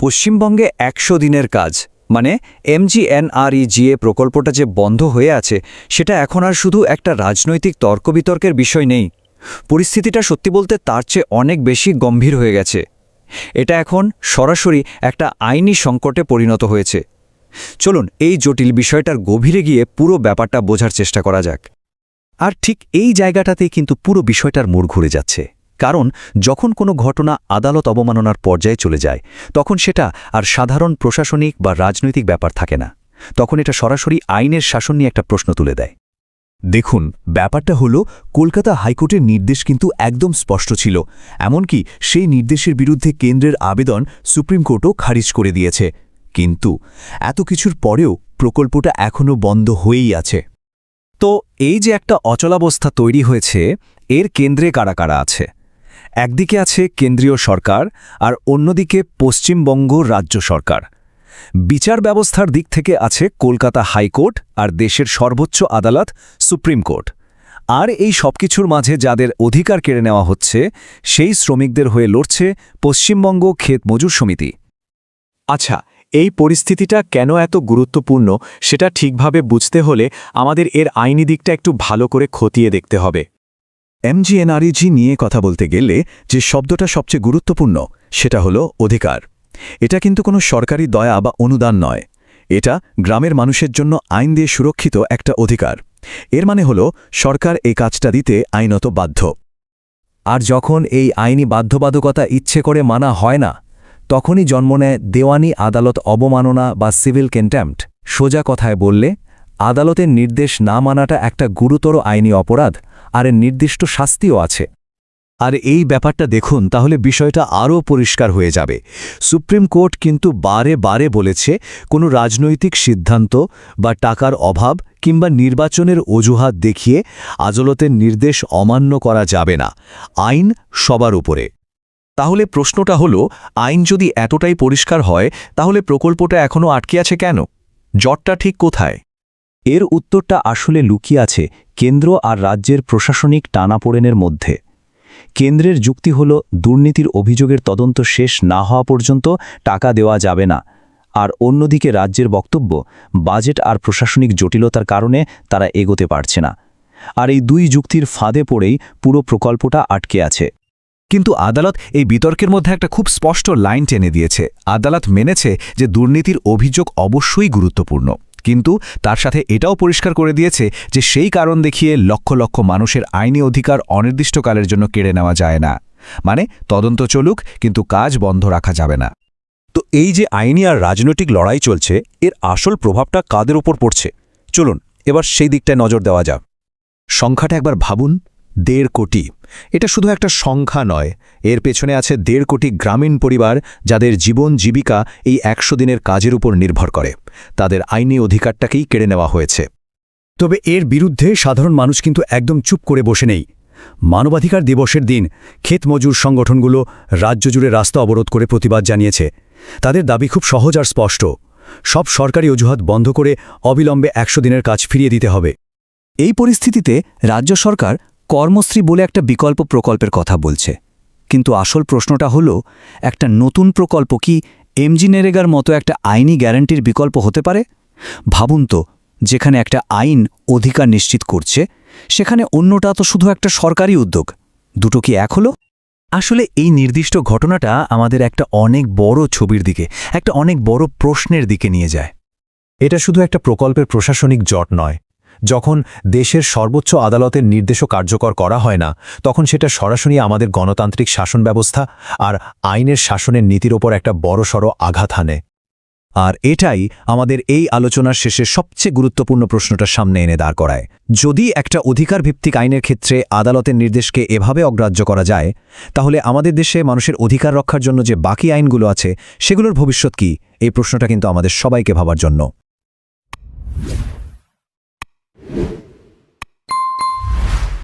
পশ্চিমবঙ্গে ১০০ দিনের কাজ মানে MGNREGA প্রকল্পটা যে বন্ধ হয়ে আছে সেটা এখন আর শুধু একটা রাজনৈতিক তর্ক-বিতর্কের বিষয় নেই। পরিস্থিতিটা সত্যি বলতে তার চেয়ে অনেক বেশি গম্ভীর হয়ে গেছে। এটা এখন সরাসরি একটা আইনি সংকটে পরিণত হয়েছে। চলুন এই জটিল বিষয়টার গভীরে গিয়ে পুরো ব্যাপারটা বোঝার চেষ্টা করা যাক। আর ঠিক এই জায়গাটাতেই কিন্তু পুরো বিষয়টার মোড় ঘুরে যাচ্ছে। কারণ যখন কোনো ঘটনা আদালত অবমাননার পর্যায়ে চলে যায় তখন সেটা আর সাধারণ প্রশাসনিক বা রাজনৈতিক ব্যাপার থাকে না, তখন এটা সরাসরি আইনের শাসন নিয়ে একটা প্রশ্ন তুলে দেয়। দেখুন, ব্যাপারটা হলো কলকাতা হাইকোর্টের নির্দেশ কিন্তু একদম স্পষ্ট ছিল। এমনকি সেই নির্দেশের বিরুদ্ধে কেন্দ্রের আবেদন সুপ্রিম কোর্টও খারিজ করে দিয়েছে। কিন্তু এত কিছুর পরেও প্রকল্পটা এখনও বন্ধ হয়েই আছে। তো এই যে একটা অচলাবস্থা তৈরি হয়েছে, এর কেন্দ্রে কারা কারা আছে? একদিকে আছে কেন্দ্রীয় সরকার আর অন্যদিকে পশ্চিমবঙ্গ রাজ্য সরকার। বিচার ব্যবস্থার দিক থেকে আছে কলকাতা হাইকোর্ট আর দেশের সর্বোচ্চ আদালত সুপ্রিম কোর্ট। আর এই সবকিছুর মাঝে যাদের অধিকার কেড়ে নেওয়া হচ্ছে সেই শ্রমিকদের হয়ে লড়ছে পশ্চিমবঙ্গ ক্ষেত মজুর সমিতি। আচ্ছা, এই পরিস্থিতিটা কেন এত গুরুত্বপূর্ণ সেটা ঠিকভাবে বুঝতে হলে আমাদের এর আইনি দিকটা একটু ভালো করে খতিয়ে দেখতে হবে। MGNREG নিয়ে কথা বলতে গেলে যে শব্দটা সবচেয়ে গুরুত্বপূর্ণ সেটা হলো অধিকার। এটা কিন্তু কোনো সরকারি দয়া বা অনুদান নয়। এটা গ্রামের মানুষের জন্য আইন দিয়ে সুরক্ষিত একটা অধিকার। এর মানে হলো সরকার এই কাজটা দিতে আইনত বাধ্য। আর যখন এই আইনি বাধ্যবাধকতা ইচ্ছে করে মানা হয় না, তখনই জন্ম নেয় দেওয়ানি আদালত অবমাননা বা সিভিল কন্টেম্পট। সোজা কথায় বললে, আদালতের নির্দেশ না মানাটা একটা গুরুতর আইনি অপরাধ, আর এর নির্দিষ্ট শাস্তিও আছে। আর এই ব্যাপারটা দেখুন, তাহলে বিষয়টা আরও পরিষ্কার হয়ে যাবে। সুপ্রিম কোর্ট কিন্তু বারে বারে বলেছে কোনো রাজনৈতিক সিদ্ধান্ত বা টাকার অভাব কিংবা নির্বাচনের অজুহাত দেখিয়ে আদালতের নির্দেশ অমান্য করা যাবে না। আইন সবার উপরে। তাহলে প্রশ্নটা হলো, আইন যদি এতটাই পরিষ্কার হয় তাহলে প্রকল্পটা এখনও আটকে আছে কেন? জটটা ঠিক কোথায়? এর উত্তরটা আসলে লুকিয়ে আছে কেন্দ্র আর রাজ্যের প্রশাসনিক টানাপোড়েনের মধ্যে। কেন্দ্রের যুক্তি হল দুর্নীতির অভিযোগের তদন্ত শেষ না হওয়া পর্যন্ত টাকা দেওয়া যাবে না, আর অন্যদিকে রাজ্যের বক্তব্য বাজেট আর প্রশাসনিক জটিলতার কারণে তারা এগোতে পারছে না। আর এই দুই যুক্তির ফাঁদে পড়েই পুরো প্রকল্পটা আটকে আছে। কিন্তু আদালত এই বিতর্কের মধ্যে একটা খুব স্পষ্ট লাইন টেনে দিয়েছে। আদালত মেনেছে যে দুর্নীতির অভিযোগ অবশ্যই গুরুত্বপূর্ণ, কিন্তু তার সাথে এটাও পরিষ্কার করে দিয়েছে যে সেই কারণ দেখিয়ে লক্ষ লক্ষ মানুষের আইনি অধিকার অনির্দিষ্টকালের জন্য কেড়ে নেওয়া যায় না। মানে তদন্ত চলুক, কিন্তু কাজ বন্ধ রাখা যাবে না। তো এই যে আইনি আর রাজনৈতিক লড়াই চলছে, এর আসল প্রভাবটা কাদের ওপর পড়ছে? চলুন এবার সেই দিকটায় নজর দেওয়া যাক। সংখ্যাটা একবার ভাবুন, ১.৫ কোটি। এটা শুধু একটা সংখ্যা নয়, এর পেছনে আছে ১.৫ কোটি গ্রামীণ পরিবার যাদের জীবন জীবিকা এই ১০০ দিনের কাজের উপর নির্ভর করে। তাদের আইনি অধিকারটাকেই কেড়ে নেওয়া হয়েছে। তবে এর বিরুদ্ধে সাধারণ মানুষ কিন্তু একদম চুপ করে বসে নেই। মানবাধিকার দিবসের দিন ক্ষেত মজুর সংগঠনগুলো রাজ্য জুড়ে রাস্তা অবরোধ করে প্রতিবাদ জানিয়েছে। তাদের দাবি খুব সহজ আর স্পষ্ট, সব সরকারি অজুহাত বন্ধ করে অবিলম্বে ১০০ দিনের কাজ ফিরিয়ে দিতে হবে। এই পরিস্থিতিতে রাজ্য সরকার কর্মশ্রী বলে একটা বিকল্প প্রকল্পের কথা বলছে। কিন্তু আসল প্রশ্নটা হলো, একটা নতুন প্রকল্প কি MGNREGAর মতো একটা আইনি গ্যারান্টির বিকল্প হতে পারে? ভাবুন তো, যেখানে একটা আইন অধিকার নিশ্চিত করছে, সেখানে অন্যটা তো শুধু একটা সরকারি উদ্যোগ। দুটো কি এক হলো? আসলে এই নির্দিষ্ট ঘটনাটা আমাদের একটা অনেক বড় ছবির দিকে, একটা অনেক বড় প্রশ্নের দিকে নিয়ে যায়। এটা শুধু একটা প্রকল্পের প্রশাসনিক জট নয়। যখন দেশের সর্বোচ্চ আদালতের নির্দেশও কার্যকর করা হয় না, তখন সেটা সরাসরি আমাদের গণতান্ত্রিক শাসন ব্যবস্থা আর আইনের শাসনের নীতির ওপর একটা বড়সড় আঘাত হানে। আর এটাই আমাদের এই আলোচনার শেষে সবচেয়ে গুরুত্বপূর্ণ প্রশ্নটার সামনে এনে দাঁড় করায়। যদি একটা অধিকার ভিত্তিক আইনের ক্ষেত্রে আদালতের নির্দেশকে এভাবে অগ্রাহ্য করা যায়, তাহলে আমাদের দেশে মানুষের অধিকার রক্ষার জন্য যে বাকি আইনগুলো আছে সেগুলোর ভবিষ্যৎ কি? এই প্রশ্নটা কিন্তু আমাদের সবাইকে ভাবার জন্য।